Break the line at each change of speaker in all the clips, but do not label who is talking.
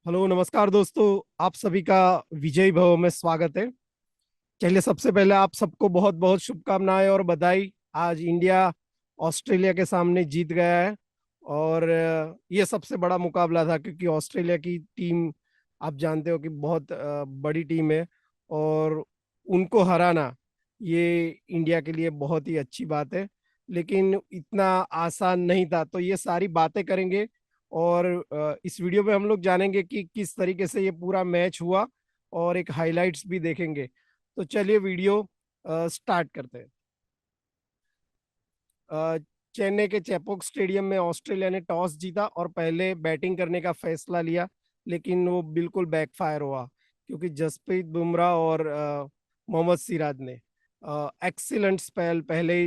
Hello नमस्कार दोस्तों। आप सभी का विजय भव में स्वागत है। चलिए, सबसे पहले आप सबको बहुत बहुत शुभकामनाएं और बधाई। आज इंडिया ऑस्ट्रेलिया के सामने जीत गया है। और ये सबसे बड़ा मुकाबला था क्योंकि ऑस्ट्रेलिया की टीम आप जानते हो कि बहुत बड़ी टीम है। और उनको हराना ये इंडिया के लिए बहुत ही अच्छी बात है। लेकिन इतना आसान नहीं था, तो ये सारी बातें करेंगे। और इस वीडियो में हम लोग जानेंगे कि किस तरीके से ये पूरा मैच हुआ और एक हाइलाइट्स भी देखेंगे। तो चलिए वीडियो स्टार्ट करते हैं। अ, चेन्नई के चेपॉक स्टेडियम में ऑस्ट्रेलिया ने टॉस जीता और पहले बैटिंग करने का फैसला लिया। लेकिन वो बिल्कुल बैकफायर हुआ क्योंकि जसप्रीत बुमराह और मोहम्मद सिराज ने एक्सीलेंट स्पेल, पहले ही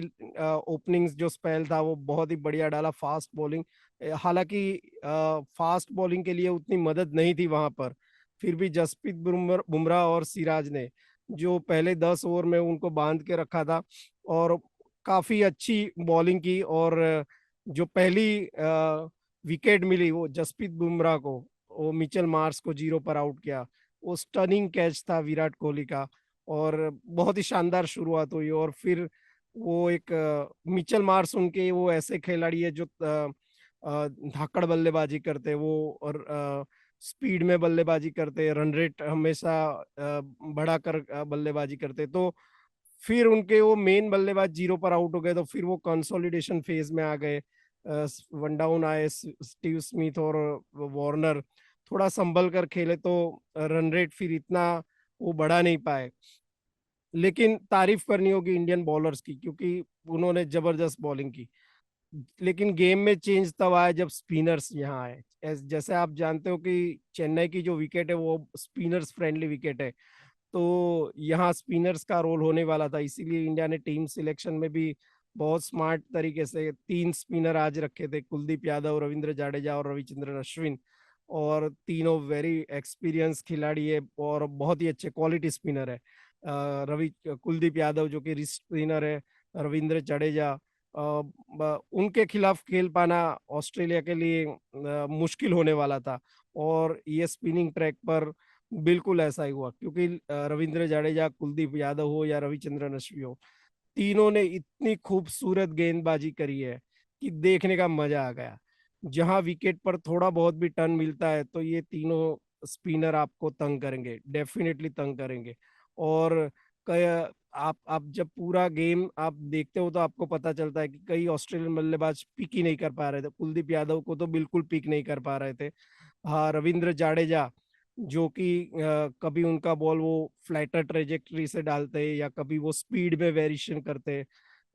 ओपनिंग जो स्पेल था वो बहुत ही बढ़िया डाला। फास्ट बॉलिंग, हालांकि फास्ट बॉलिंग के लिए उतनी मदद नहीं थी वहां पर। फिर भी जसप्रीत बुमराह और सिराज ने जो पहले 10 ओवर में उनको बांध के रखा था और काफी अच्छी बॉलिंग की। और जो पहली विकेट मिली वो जसप्रीत बुमराह को, वो मिचेल मार्श को 0 पर आउट किया। वो स्टनिंग कैच था विराट कोहली का और बहुत ही शानदार शुरुआत हुई। और फिर वो एक मिचेल मार्श, उनके वो ऐसे खिलाड़ी है जो धाकड़ बल्लेबाजी करते हैं वो, और स्पीड में बल्लेबाजी करते हैं, रन रेट हमेशा बढ़ाकर बल्लेबाजी करते हैं। तो फिर उनके वो मेन बल्लेबाज 0 पर आउट हो गए, तो फिर वो कंसोलिडेशन फेज में आ गए। वन डाउन आए स्टीव स्मिथ और वार्नर, थोड़ा संभल कर खेले तो रन रेट फिर इतना वो बढ़ा नहीं पाए। लेकिन तारीफ करनी होगी इंडियन बॉलर्स की क्योंकि उन्होंने जबरदस्त बॉलिंग की। लेकिन गेम में चेंज तब आया जब स्पिनर्स यहाँ आए। जैसे आप जानते हो कि चेन्नई की जो विकेट है वो स्पिनर्स फ्रेंडली विकेट है। तो यहाँ स्पिनर्स का रोल होने वाला था, इसीलिए इंडिया ने टीम सिलेक्शन में भी बहुत स्मार्ट तरीके से 3 स्पिनर आज रखे थे, कुलदीप यादव, रविंद्र जाडेजा और रविचंद्रन अश्विन। और तीनों वेरी एक्सपीरियंस खिलाड़ी है और बहुत ही अच्छे क्वालिटी स्पिनर है। रवि कुलदीप यादव जो कि रिस्ट स्पिनर है, रविंद्र जडेजा। उनके खिलाफ खेल पाना ऑस्ट्रेलिया के लिए मुश्किल होने वाला था। और ये स्पिनिंग ट्रैक पर बिल्कुल ऐसा ही हुआ क्योंकि रविंद्र जाडेजा, कुलदीप यादव हो या रविचंद्रन अश्विन हो, तीनों ने इतनी खूबसूरत गेंदबाजी करी है कि देखने का मजा आ गया। जहां विकेट पर थोड़ा बहुत भी टर्न मिलता है तो ये तीनों स्पिनर आपको तंग करेंगे, डेफिनेटली तंग करेंगे। और कई आप जब पूरा गेम आप देखते हो तो आपको पता चलता है कि कई ऑस्ट्रेलियन बल्लेबाज पिक ही नहीं कर पा रहे थे। कुलदीप यादव को तो बिल्कुल पिक नहीं कर पा रहे थे। हाँ, रविंद्र जाडेजा जो कि कभी उनका बॉल वो फ्लैटर ट्रेजेक्टरी से डालते हैं या कभी वो स्पीड में वेरिएशन करते हैं।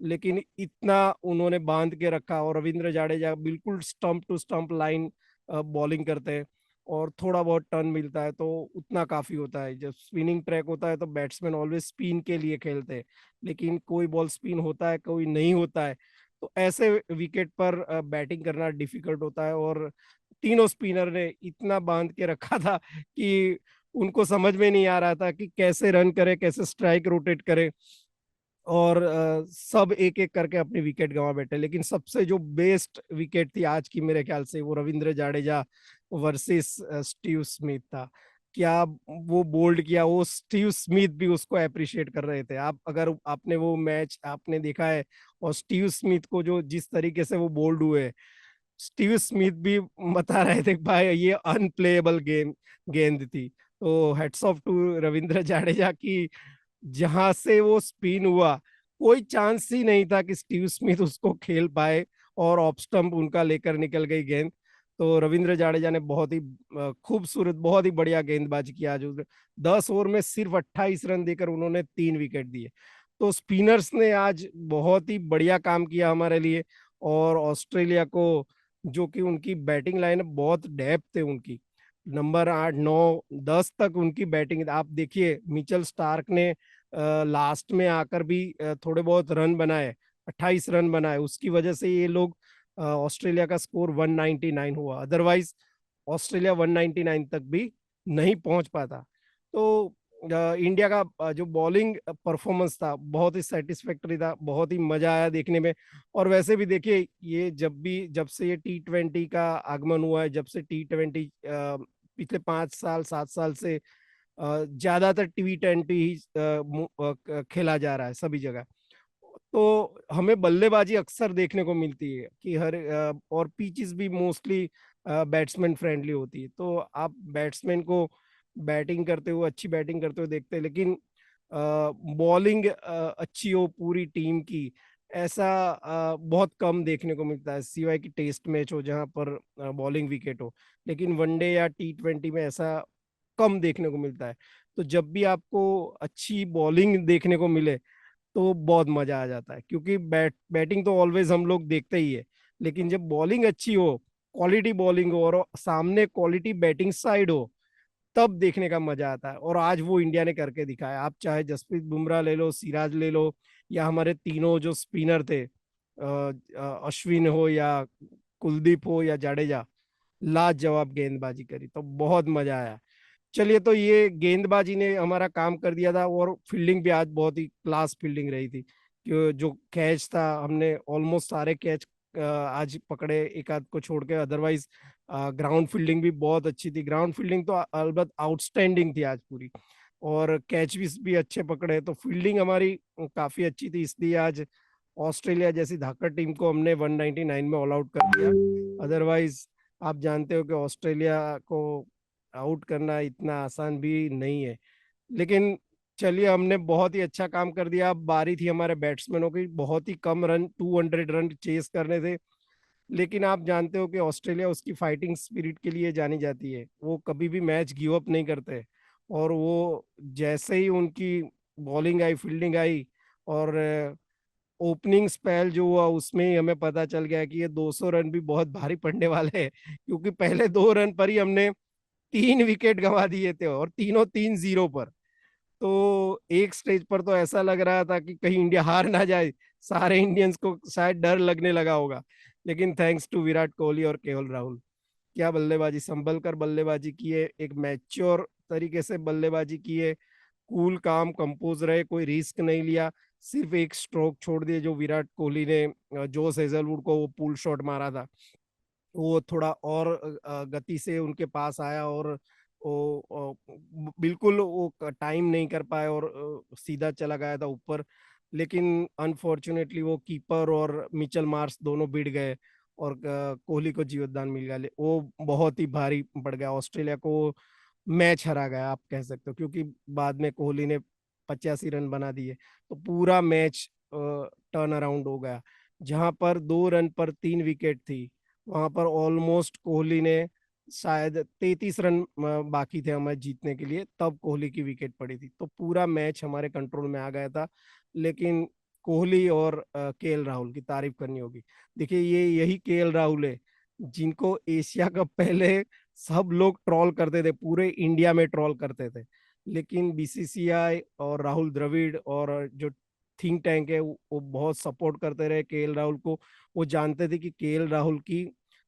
लेकिन इतना उन्होंने बांध के रखा। और रविंद्र जाडेजा बिल्कुल stump to stump line bowling करते हैं और थोड़ा बहुत टर्न मिलता है तो उतना काफी होता है। जब स्पिनिंग ट्रैक होता है तो बैट्समैन ऑलवेज स्पिन के लिए खेलते हैं, लेकिन कोई बॉल स्पिन होता है, कोई नहीं होता है। तो ऐसे विकेट पर बैटिंग करना डिफिकल्ट होता है। और तीनों स्पिनर ने इतना बांध के रखा था कि उनको समझ में नहीं आ रहा था कि कैसे रन करे, कैसे स्ट्राइक रोटेट करे। और सब एक एक करके अपनी विकेट गंवा बैठे। लेकिन सबसे जो बेस्ट विकेट थी आज की मेरे ख्याल से वो Ravindra Jadeja versus Steve Smith था। क्या वो बोल्ड किया! वो स्टीव स्मिथ भी उसको अप्रिशिएट कर रहे थे। आप अगर आपने वो मैच आपने देखा है और स्टीव स्मिथ को जो जिस तरीके से वो बोल्ड हुए, स्टीव स्मिथ भी बता रहे थे भाई ये अनप्लेएबल गेंद थी। तो heads off to Ravindra Jadeja की, जहां से वो स्पिन हुआ कोई चांस ही नहीं था कि स्टीव स्मिथ उसको खेल पाए। और ऑफ स्टंप उनका लेकर निकल गई गेंद। तो रविंद्र जाडेजा ने बहुत ही खूबसूरत, बहुत ही बढ़िया गेंदबाजी की आज। 10 ओवर में सिर्फ 28 रन देकर उन्होंने 3 विकेट दिए। तो स्पिनर्स ने आज बहुत ही बढ़िया काम किया हमारे लिए। और ऑस्ट्रेलिया को, जो कि उनकी बैटिंग लाइन बहुत डेप्थ है उनकी, नंबर 8 9 10 तक उनकी बैटिंग। आप देखिए मिचेल स्टार्क ने लास्ट में आकर भी थोड़े बहुत रन बनाए, 28 रन बनाए। उसकी वजह से ये लोग ऑस्ट्रेलिया का स्कोर 199 हुआ। अदरवाइज ऑस्ट्रेलिया 199 तक भी नहीं पहुंच पाता। तो इंडिया का जो बॉलिंग परफॉर्मेंस था बहुत ही सेटिस्फैक्टरी था, बहुत ही मजा आया देखने में। और वैसे भी देखिए, ये जब से ये T20 का आगमन हुआ है, जब से T20 पिछले 5 साल 7 साल से ज्यादातर T20 ही खेला जा रहा है सभी जगह। तो हमें बल्लेबाजी अक्सर देखने को मिलती है कि और पिचेस भी मोस्टली बैट्समैन फ्रेंडली होती है, तो आप बैट्समैन को बैटिंग करते हुए, अच्छी बैटिंग करते हुए देखते हैं, लेकिन बॉलिंग अच्छी हो पूरी टीम की, ऐसा बहुत कम देखने को मिलता है, सिवाय कि टेस्ट मैच हो जहां पर बॉलिंग विकेट हो। लेकिन वनडे या T20 में ऐसा कम देखने को मिलता है। तो जब भी आपको अच्छी बॉलिंग देखने को मिले तो बहुत मजा आ जाता है, क्योंकि बैटिंग तो ऑलवेज हम लोग देखते ही है, लेकिन जब बॉलिंग अच्छी हो, क्वालिटी बॉलिंग हो और सामने क्वालिटी बैटिंग साइड हो, तब देखने का मजा आता है। और आज वो इंडिया ने करके दिखाया। आप चाहे जसप्रीत बुमराह ले लो, सिराज ले लो, या हमारे तीनों जो स्पिनर थे, अश्विन हो या कुलदीप हो या जाडेजा, लाजवाब गेंदबाजी करी, तो बहुत मजा आया। चलिए, तो ये गेंदबाजी ने हमारा काम कर दिया था, और फील्डिंग भी आज बहुत ही क्लास फील्डिंग रही थी, कि जो कैच था हमने ऑलमोस्ट सारे कैच आज पकड़े, एक आध को छोड़ के, अदरवाइज ग्राउंड फील्डिंग भी बहुत अच्छी थी। ग्राउंड फील्डिंग तो अलबत् आउटस्टैंडिंग थी आज पूरी, और कैच भी अच्छे पकड़े, तो फील्डिंग हमारी काफी अच्छी थी, इसलिए आज ऑस्ट्रेलिया जैसी धाकड़ टीम को हमने 199 में ऑल आउट कर दिया। अदरवाइज आप जानते हो कि ऑस्ट्रेलिया को आउट करना इतना आसान भी नहीं है। लेकिन चलिए, हमने बहुत ही अच्छा काम कर दिया। अब बारी थी हमारे बैट्समैनों की, बहुत ही कम रन, 200 रन चेस करने थे। लेकिन आप जानते हो कि ऑस्ट्रेलिया उसकी फाइटिंग स्पिरिट के लिए जानी जाती है, वो कभी भी मैच गिव अप नहीं करते। और वो जैसे ही उनकी बॉलिंग आई, फील्डिंग आई, और ओपनिंग स्पेल जो हुआ, उसमें ही हमें पता चल गया कि ये 200 रन भी बहुत भारी पड़ने वाले हैं, क्योंकि पहले 2 रन पर ही हमने 3 विकेट गंवा दिए थे, और तीनों 3-0 पर। तो एक स्टेज पर तो ऐसा लग रहा था कि कहीं इंडिया हार ना जाए, सारे इंडियंस को शायद डर लगने लगा होगा। लेकिन थैंक्स टू विराट कोहली और केएल राहुल, क्या बल्लेबाजी, संभल कर बल्लेबाजी की है, एक मैच्योर तरीके से बल्लेबाजी की है, कूल काम कंपोज रहे, कोई रिस्क नहीं लिया। सिर्फ एक स्ट्रोक छोड़ दिए जो विराट कोहली ने जोस हेजलवुड को वो पुल शॉट मारा था, वो थोड़ा और गति से उनके पास आया, और बिल्कुल वो टाइम नहीं कर पाए, और सीधा चला गया था ऊपर। लेकिन अनफॉर्चुनेटली वो कीपर और मिचेल मार्श दोनों भिड़ गए, और कोहली को जीवतदान मिल गया। वो बहुत ही भारी पड़ गया ऑस्ट्रेलिया को, मैच हरा गया आप कह सकते हो, क्योंकि बाद में कोहली ने 85 रन बना दिए, तो पूरा मैच टर्न अराउंड हो गया। जहां पर 2 रन पर 3 विकेट थी, वहां पर ऑलमोस्ट कोहली ने शायद 33 रन बाकी थे हमें जीतने के लिए, तब कोहली की विकेट पड़ी थी, तो पूरा मैच हमारे कंट्रोल में आ गया था। लेकिन कोहली और केएल राहुल की तारीफ करनी होगी। देखिए, ये यही केएल राहुल है जिनको एशिया कप पहले सब लोग ट्रॉल करते थे, पूरे इंडिया में ट्रॉल करते थे, लेकिन बीसीसीआई और राहुल द्रविड़ और जो थिंक टैंक है वो बहुत सपोर्ट करते रहे केएल राहुल को। वो जानते थे कि केएल राहुल की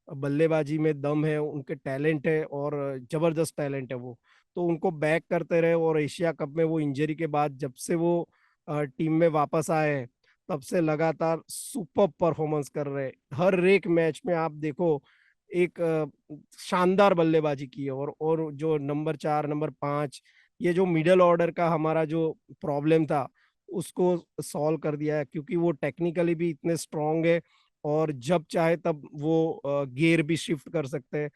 बल्लेबाजी में दम है, उनके टैलेंट है, और जबरदस्त टैलेंट है वो, तो उनको बैक करते रहे। और एशिया कप में वो इंजरी के बाद जब से वो टीम में वापस आए हैं, तब से लगातार सुपर परफॉर्मेंस कर रहे हैं। हर एक मैच में आप देखो, एक शानदार बल्लेबाजी की है। और जो नंबर 4 नंबर 5, ये जो मिडल ऑर्डर का हमारा जो प्रॉब्लम था, उसको सॉल्व कर दिया है, क्योंकि वो टेक्निकली भी इतने स्ट्रांग है, और जब चाहे तब वो गियर भी शिफ्ट कर सकते हैं,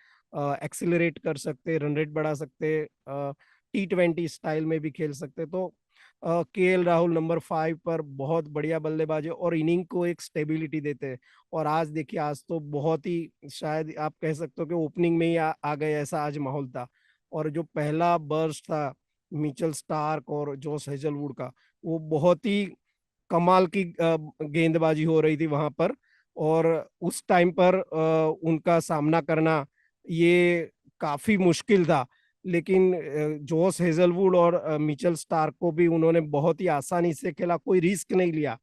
एक्सिलरेट कर सकते हैं, रन रेट बढ़ा सकते हैं, T20 स्टाइल में भी खेल सकते हैं। तो केएल राहुल नंबर 5 पर बहुत बढ़िया बल्लेबाज है, और इनिंग को एक स्टेबिलिटी देते हैं। और आज देखिए, आज तो बहुत ही, शायद आप कह सकते हो कि ओपनिंग में ही आ गए, ऐसा आज माहौल था। और जो पहला बर्स्ट था मिचेल स्टार्क और जोस हेजलवुड का, वो बहुत ही कमाल की गेंदबाजी हो रही थी वहां पर। और उस टाइम पर उनका सामना करना ये काफी मुश्किल था। लेकिन जोस हेजलवुड और मिचेल स्टार्क को भी उन्होंने बहुत ही आसानी से खेला, कोई रिस्क नहीं लिया,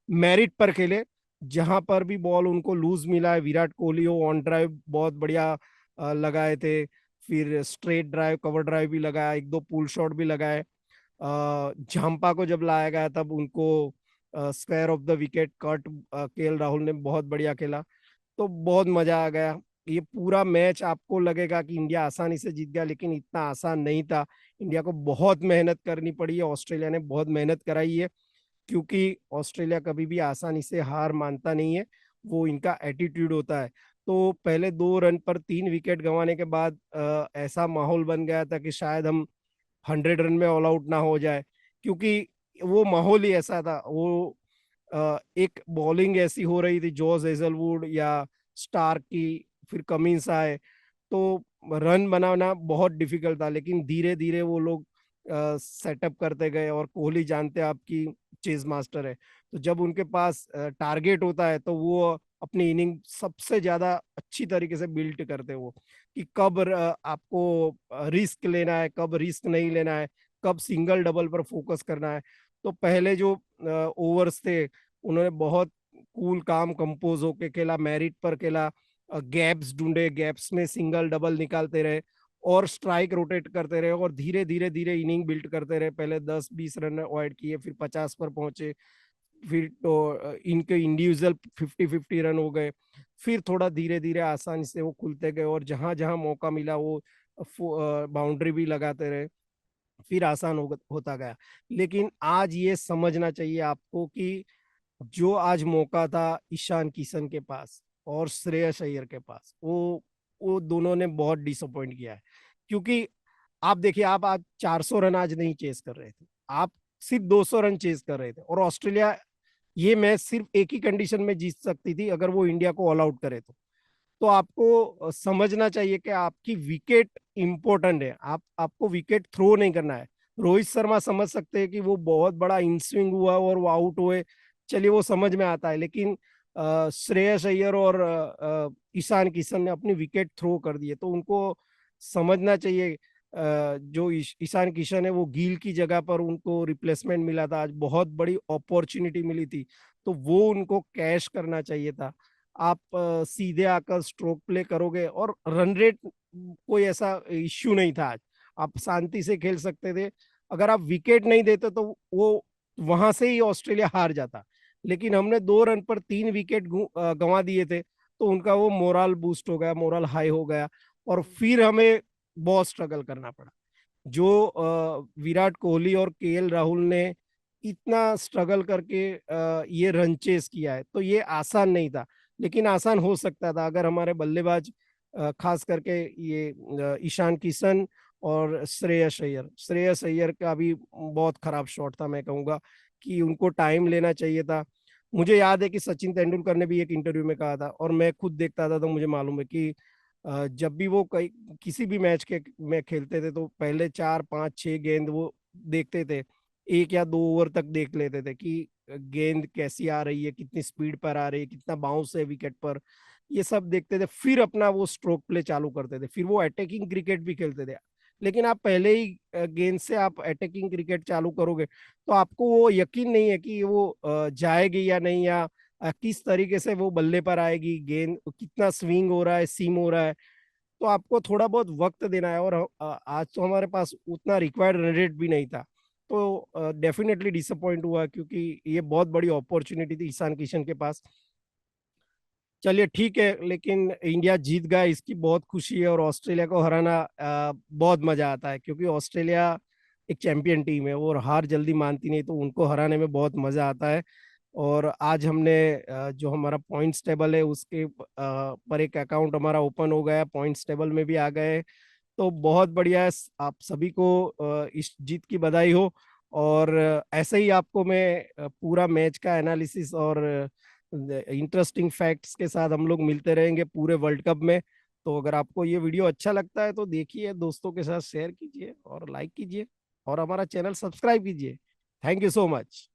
मेरिट पर खेले। जहां पर भी बॉल उनको लूज मिला है, विराट कोहली वो ऑन ड्राइव बहुत बढ़िया लगाए थे, फिर स्ट्रेट ड्राइव, कवर ड्राइव भी लगाया, एक दो पुल शॉट भी लगाए। झांपा को जब लाया गया तब उनको square of the wicket cut KL Rahul ने बहुत बढ़िया खेला, तो बहुत मजा आ गया। ये पूरा मैच आपको लगेगा कि इंडिया आसानी से जीत गया, लेकिन इतना आसान नहीं था। इंडिया को बहुत मेहनत करनी पड़ी है, ऑस्ट्रेलिया ने बहुत मेहनत कराई है, क्योंकि ऑस्ट्रेलिया कभी भी आसानी से हार मानता नहीं है, वो इनका एटीट्यूड होता है। तो पहले 2 रन पर 3 विकेट गंवाने के बाद ऐसा माहौल बन गया था कि शायद हम 100 रन में ऑल आउट ना हो जाए, क्योंकि वो माहौल ही ऐसा था। वो एक बॉलिंग ऐसी हो रही थी, जॉस हेजलवुड या स्टार्क की, फिर कमिंस आए, तो रन बनाना बहुत डिफिकल्ट था। लेकिन धीरे धीरे वो लोग सेटअप करते गए, और कोहली जानते हैं आपकी चेज मास्टर है, तो जब उनके पास टारगेट होता है तो वो अपनी इनिंग सबसे ज्यादा अच्छी तरीके से बिल्ड करते हैं, वो कि कब आपको रिस्क लेना है, कब रिस्क नहीं लेना है, कब सिंगल डबल पर फोकस करना है। तो पहले जो ओवर्स थे, उन्होंने बहुत कूल काम कंपोज होके खेला, मेरिट पर खेला, गैप्स ढूंढे, गैप्स में सिंगल डबल निकालते रहे, और स्ट्राइक रोटेट करते रहे, और धीरे धीरे धीरे इनिंग बिल्ड करते रहे। पहले 10-20 रन अवॉइड किए, फिर 50 पर पहुंचे, फिर तो इनके इंडिविजुअल 50-50 रन हो गए। फिर थोड़ा धीरे धीरे आसानी से वो खुलते गए, और जहां जहां मौका मिला वो बाउंड्री भी लगाते रहे, फिर आसान होता गया। लेकिन आज ये समझना चाहिए आपको कि जो आज मौका था ईशान किशन के पास और श्रेयस अय्यर के पास, वो दोनों ने बहुत डिसअपॉइंट किया है। क्योंकि आप देखिए, आप आज 400 रन आज नहीं चेस कर रहे थे, आप सिर्फ 200 रन चेस कर रहे थे, और ऑस्ट्रेलिया ये मैच सिर्फ एक ही कंडीशन में जीत सकती थी, अगर वो इंडिया को ऑल आउट करे तो आपको समझना चाहिए कि आपकी विकेट इंपॉर्टेंट है, आपको विकेट थ्रो नहीं करना है। रोहित शर्मा समझ सकते हैं कि वो बहुत बड़ा इन स्विंग हुआ और वो आउट हुए, चलिए वो समझ में आता है, लेकिन श्रेयस अय्यर और ईशान किशन ने अपनी विकेट थ्रो कर दिए, तो उनको समझना चाहिए। जो ईशान किशन है, वो गिल की जगह पर उनको रिप्लेसमेंट मिला था, आज बहुत बड़ी अपॉर्चुनिटी मिली थी, तो वो उनको कैश करना चाहिए था। आप सीधे आकर स्ट्रोक प्ले करोगे, और रन रेट कोई ऐसा इश्यू नहीं था आज, आप शांति से खेल सकते थे। अगर आप विकेट नहीं देते तो वो वहां से ही ऑस्ट्रेलिया हार जाता, लेकिन हमने 2 रन पर 3 विकेट गंवा दिए थे, तो उनका वो मोरल बूस्ट हो गया, मोरल हाई हो गया, और फिर हमें बहुत स्ट्रगल करना पड़ा। जो विराट कोहली और केएल राहुल ने इतना स्ट्रगल करके ये रन चेस किया है, तो ये आसान नहीं था, लेकिन आसान हो सकता था अगर हमारे बल्लेबाज खास करके ये ईशान किशन और श्रेयस अय्यर का भी बहुत खराब शॉट था, मैं कहूंगा कि उनको टाइम लेना चाहिए था। मुझे याद है कि सचिन तेंदुलकर ने भी एक इंटरव्यू में कहा था, और मैं खुद देखता था, तो मुझे मालूम है कि जब भी वो कई किसी भी मैच के में खेलते थे, तो पहले 4-5-6 गेंद वो देखते थे, 1 या 2 ओवर तक देख लेते थे कि गेंद कैसी आ रही है, कितनी स्पीड पर आ रही है, कितना बाउंस है विकेट पर, ये सब देखते थे, फिर अपना वो स्ट्रोक प्ले चालू करते थे, फिर वो अटैकिंग क्रिकेट भी खेलते थे। लेकिन आप पहले ही गेंद से आप अटैकिंग क्रिकेट चालू करोगे, तो आपको वो यकीन नहीं है कि वो जाएगी या नहीं, या किस तरीके से वो बल्ले पर आएगी, गेंद कितना स्विंग हो रहा है, सीम हो रहा है। तो आपको थोड़ा बहुत वक्त देना है, और आज तो हमारे पास उतना रिक्वायर्ड रन रेट भी नहीं था, तो डेफिनेटली डिसअपॉइंट हुआ, क्योंकि ये बहुत बड़ी अपॉर्चुनिटी थी ईशान किशन के पास। चलिए ठीक है, लेकिन इंडिया जीत गया, इसकी बहुत खुशी है, और ऑस्ट्रेलिया को हराना बहुत मजा आता है, क्योंकि ऑस्ट्रेलिया एक चैंपियन टीम है, और हार जल्दी मानती नहीं, तो उनको हराने में बहुत मजा आता है। और आज हमने जो हमारा पॉइंट्स टेबल है उसके पर एक अकाउंट हमारा ओपन हो गया, पॉइंट्स टेबल में भी आ गए, तो बहुत बढ़िया है। आप सभी को इस जीत की बधाई हो। और ऐसे ही आपको मैं पूरा मैच का एनालिसिस और इंटरेस्टिंग फैक्ट्स के साथ हम लोग मिलते रहेंगे पूरे वर्ल्ड कप में। तो अगर आपको ये वीडियो अच्छा लगता है तो देखिए, दोस्तों के साथ शेयर कीजिए और लाइक कीजिए, और हमारा चैनल सब्सक्राइब कीजिए। Thank you so much.